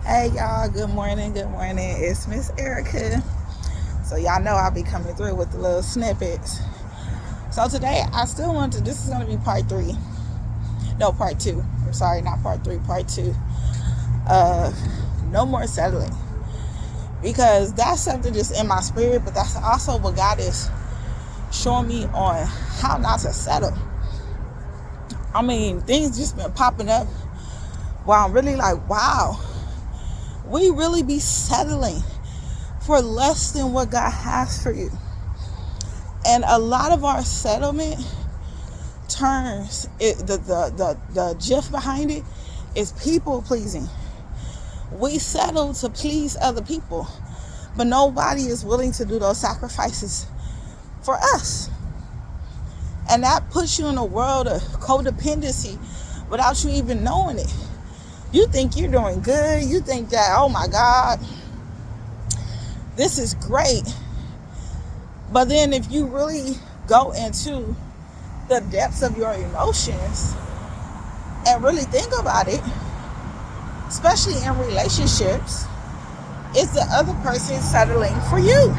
Hey y'all, good morning, It's Miss Erica. So y'all know I'll be coming through with the little snippets. So today I still want to, this is going to be part 3. No, part 2. I'm sorry, not part 3, part 2. No more settling. Because that's something just in my spirit, but that's also what God is showing me on how not to settle. I mean, things just been popping up while I'm really like, wow, we really be settling for less than what God has for you. And a lot of our settlement turns, the gist behind it is people pleasing. We settle to please other people, but nobody is willing to do those sacrifices for us. And that puts you in a world of codependency without you even knowing it. You think you're doing good. You think that, oh my God, this is great. But then if you really go into the depths of your emotions and really think about it, especially in relationships, is the other person settling for you?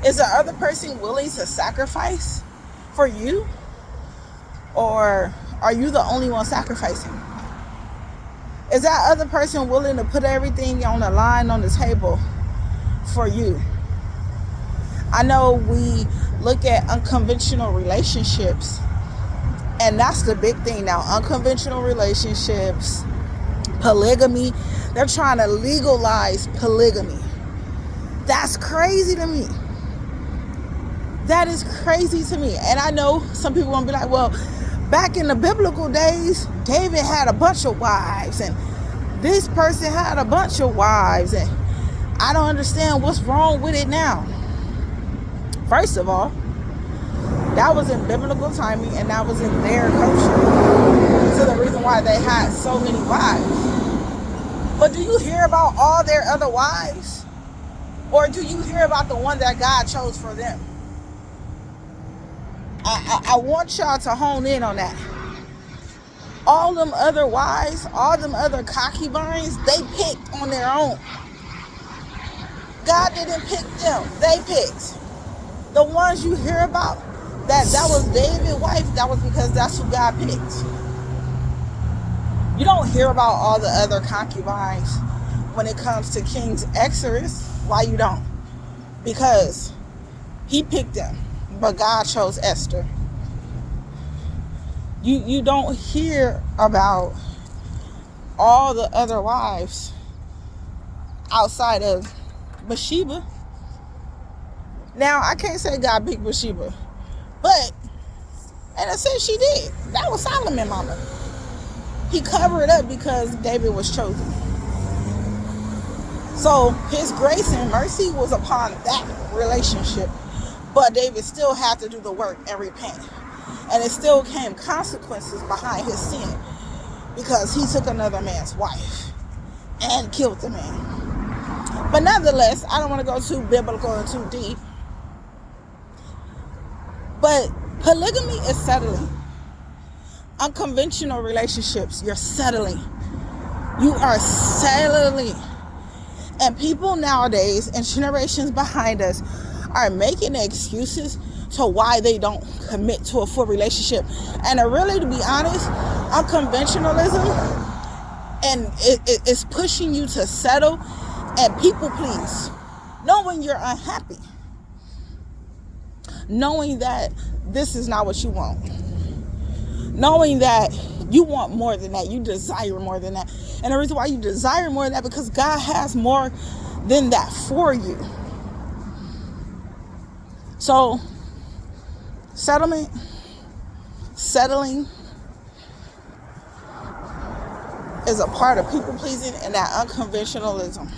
Is the other person willing to sacrifice for you? Or are you the only one sacrificing? Is that other person willing to put everything on the line on the table for you? I know we look at unconventional relationships, and that's the big thing now. Unconventional relationships, polygamy, they're trying to legalize polygamy. That's crazy to me. That is crazy to me. And I know some people won't be like, well, back in the biblical days, David had a bunch of wives, and this person had a bunch of wives, and I don't understand what's wrong with it now. First of all, that was in biblical timing, and that was in their culture. So the reason why they had so many wives. But do you hear about all their other wives? Or do you hear about the one that God chose for them? I want y'all to hone in on that. All them other wives, all them other concubines, they picked on their own. God didn't pick them. They picked. The ones you hear about, that was David's wife, that was because that's who God picked. You don't hear about all the other concubines when it comes to King's Exodus. Why you don't? Because he picked them, but God chose Esther. You don't hear about all the other wives outside of Bathsheba. Now, I can't say God picked Bathsheba, but in a sense she did. That was Solomon, mama. He covered it up because David was chosen. So his grace and mercy was upon that relationship, but David still had to do the work and repent. And it still came consequences behind his sin because he took another man's wife and killed the man. But nonetheless, I don't want to go too biblical and too deep. But polygamy is settling. Unconventional relationships, you're settling. You are settling. And people nowadays and generations behind us are making excuses to why they don't commit to a full relationship. And really, to be honest, unconventionalism and it's pushing you to settle and people please, knowing you're unhappy, knowing that this is not what you want, knowing that you want more than that, you desire more than that. And the reason why you desire more than that, because God has more than that for you. So settling is a part of people pleasing and that unconventionalism.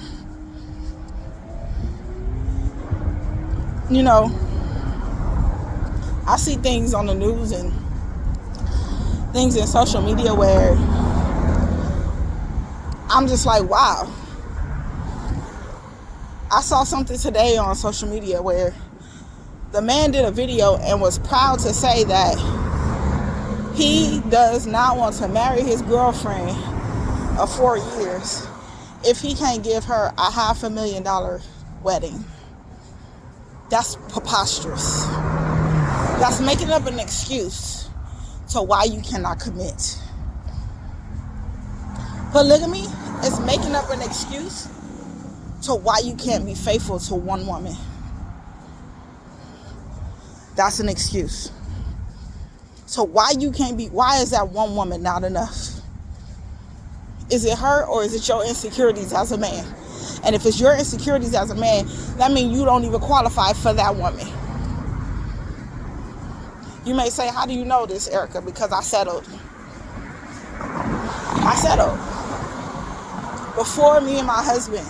You know, I see things on the news and things in social media where I'm just like, wow. I saw something today on social media where the man did a video and was proud to say that he does not want to marry his girlfriend of 4 years if he can't give her a $500,000 wedding? That's preposterous. That's making up an excuse to why you cannot commit. Polygamy is making up an excuse to why you can't be faithful to one woman. That's an excuse. So why is that one woman not enough? Is it her or is it your insecurities as a man? And if it's your insecurities as a man, that means you don't even qualify for that woman. You may say, how do you know this, Erica? Because I settled. Before me and my husband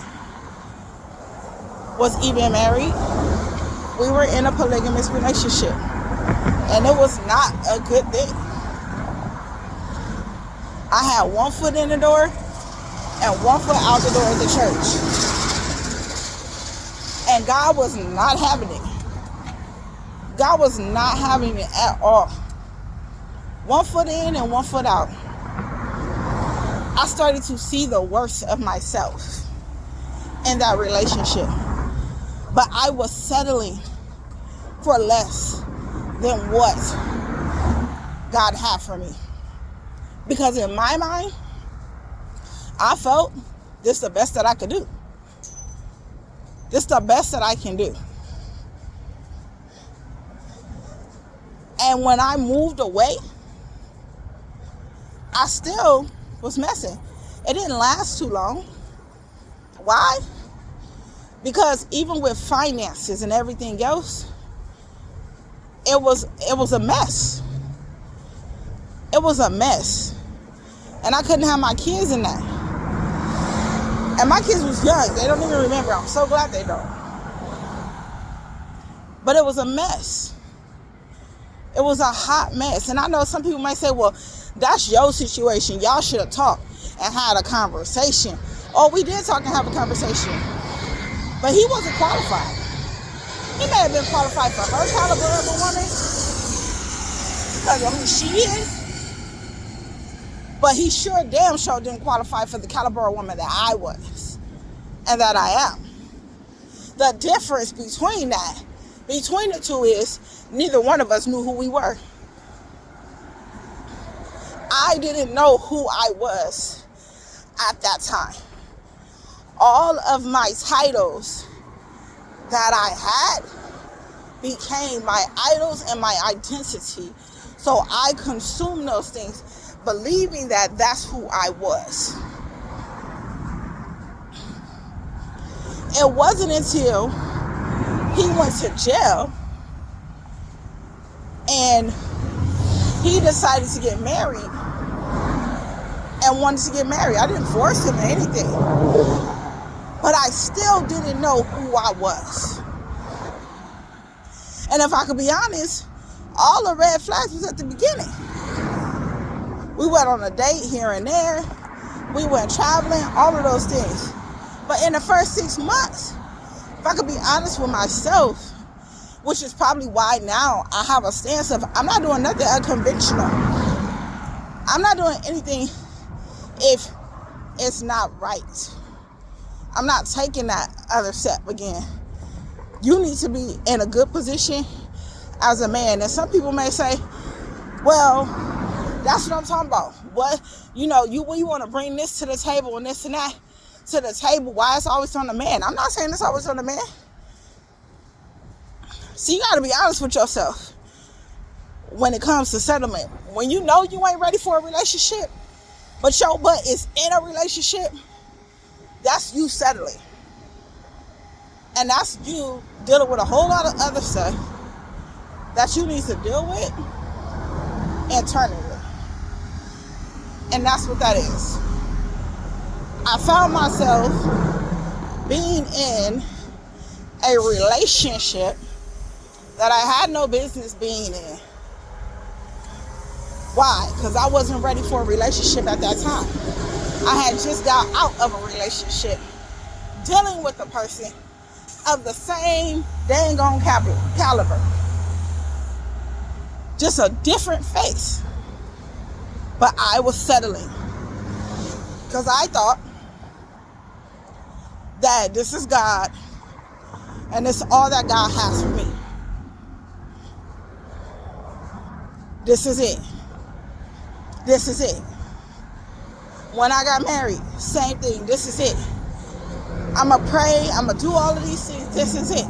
was even married, we were in a polygamous relationship. And it was not a good thing. I had one foot in the door and one foot out the door of the church. And God was not having it. God was not having it at all. One foot in and one foot out. I started to see the worst of myself in that relationship. But I was settling for less than what God had for me. Because in my mind, I felt this is the best that I could do. This is the best that I can do. And when I moved away, I still was messing. It didn't last too long. Why? Because even with finances and everything else, it was a mess. It was a mess. And I couldn't have my kids in that. And my kids was young. They don't even remember. I'm so glad they don't. But it was a mess. It was a hot mess. And I know some people might say, well, that's your situation. Y'all should have talked and had a conversation. Oh, we did talk and have a conversation. But he wasn't qualified. He may have been qualified for her caliber of a woman because of who she is. But he sure damn sure didn't qualify for the caliber of woman that I was and that I am. The difference between the two is neither one of us knew who we were. I didn't know who I was at that time. All of my titles that I had became my idols and my identity. So I consumed those things, believing that that's who I was. It wasn't until he went to jail and he decided to get married and wanted to get married. I didn't force him or anything. But I still didn't know who I was. And if I could be honest, all the red flags was at the beginning. We went on a date here and there. We went traveling, all of those things. But in the first 6 months, if I could be honest with myself, which is probably why now I have a stance of I'm not doing nothing unconventional. I'm not doing anything if it's not right. I'm not taking that other step again. You need to be in a good position as a man. And some people may say, well, that's what I'm talking about. What, you want to bring this to the table and this and that to the table. Why it's always on the man? I'm not saying it's always on the man. See, you got to be honest with yourself when it comes to settlement. When you know you ain't ready for a relationship, but your butt is in a relationship, that's you settling. And that's you dealing with a whole lot of other stuff that you need to deal with internally. And that's what that is. I found myself being in a relationship that I had no business being in. Why? Because I wasn't ready for a relationship at that time. I had just got out of a relationship dealing with a person of the same dang on caliber. Just a different face. But I was settling. Because I thought that this is God and it's all that God has for me. This is it. This is it. When I got married, same thing. This is it. I'm going to pray. I'm going to do all of these things. This is it.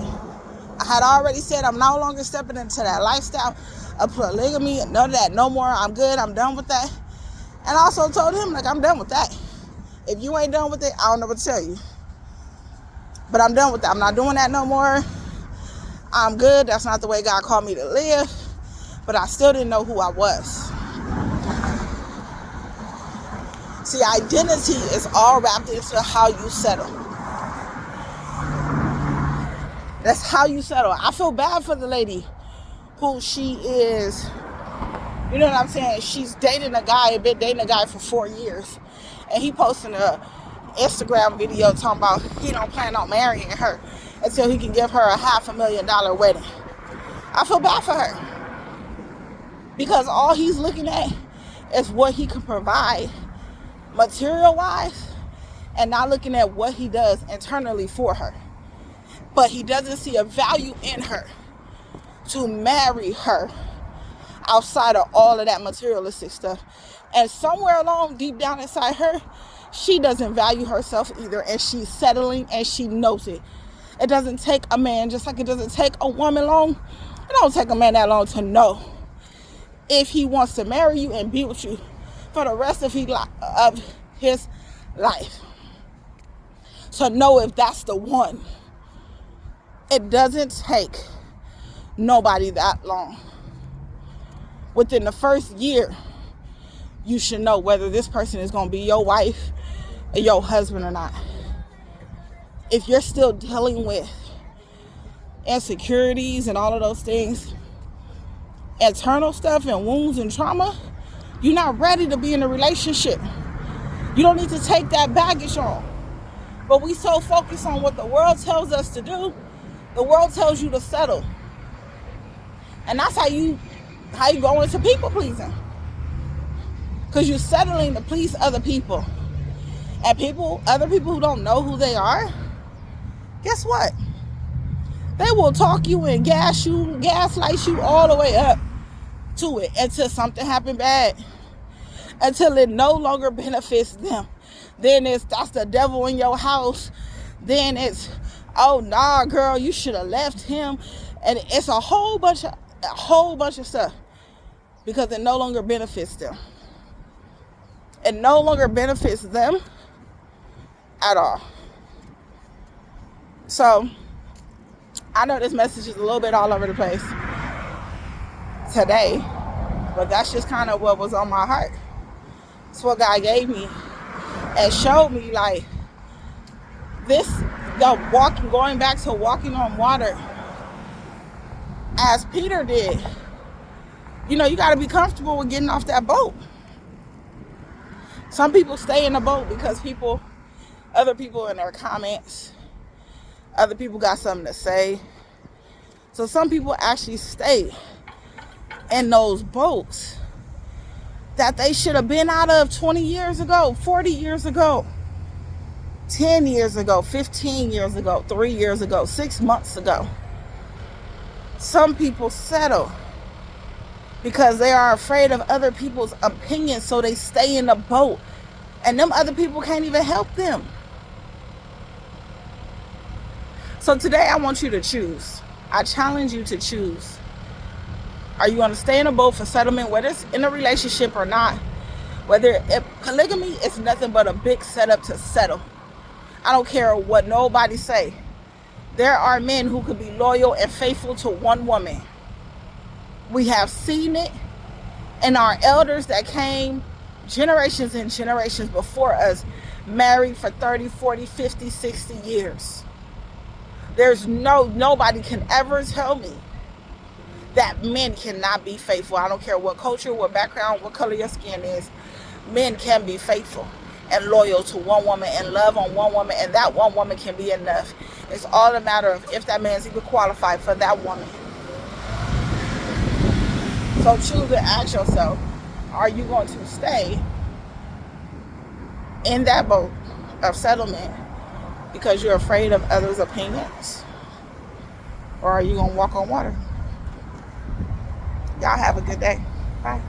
I had already said I'm no longer stepping into that lifestyle of polygamy. None of that. No more. I'm good. I'm done with that. And I also told him, like, I'm done with that. If you ain't done with it, I don't know what to tell you. But I'm done with that. I'm not doing that no more. I'm good. That's not the way God called me to live. But I still didn't know who I was. See, identity is all wrapped into how you settle. That's how you settle. I feel bad for the lady who she is, you know what I'm saying? She's been dating a guy for 4 years. And he posted an Instagram video talking about he don't plan on marrying her until he can give her a $500,000 wedding. I feel bad for her. Because all he's looking at is what he can provide material-wise and not looking at what he does internally for her. But he doesn't see a value in her to marry her outside of all of that materialistic stuff. And somewhere along deep down inside her, she doesn't value herself either, and she's settling and she knows it. It doesn't take a man, just like it doesn't take a woman long. It don't take a man that long to know if he wants to marry you and be with you for the rest of his life. To know if that's the one. It doesn't take nobody that long. Within the first year, you should know whether this person is going to be your wife or your husband or not. If you're still dealing with insecurities and all of those things, internal stuff and wounds and trauma, you're not ready to be in a relationship. You don't need to take that baggage on. But we so focused on what the world tells us to do. The world tells you to settle. And that's how you go into people pleasing. Because you're settling to please other people. And other people who don't know who they are, guess what? They will talk you and gaslight you all the way up to it until something happened bad. Until it no longer benefits them. Then that's the devil in your house. Then it's, oh nah girl, you should have left him. And it's a whole bunch of stuff. Because it no longer benefits them. It no longer benefits them at all. So, I know this message is a little bit all over the place today, but that's just kind of what was on my heart. It's what God gave me and showed me, like, going back to walking on water as Peter did. You know, you got to be comfortable with getting off that boat. Some people stay in the boat because other people in their comments, other people got something to say. So some people actually stay in those boats that they should have been out of 20 years ago, 40 years ago, 10 years ago, 15 years ago, 3 years ago, 6 months ago. Some people settle because they are afraid of other people's opinions, so they stay in the boat. And them other people can't even help them. So today I want you to choose. I challenge you to choose. Are you going to stay in a boat for settlement, whether it's in a relationship or not? Polygamy is nothing but a big setup to settle. I don't care what nobody say. There are men who could be loyal and faithful to one woman. We have seen it in our elders that came generations and generations before us, married for 30, 40, 50, 60 years. There's nobody can ever tell me that men cannot be faithful. I don't care what culture, what background, what color your skin is. Men can be faithful and loyal to one woman and love on one woman, and that one woman can be enough. It's all a matter of if that man's even qualified for that woman. So choose to ask yourself, are you going to stay in that boat of settlement because you're afraid of others' opinions? Or are you going to walk on water? Y'all have a good day. Bye.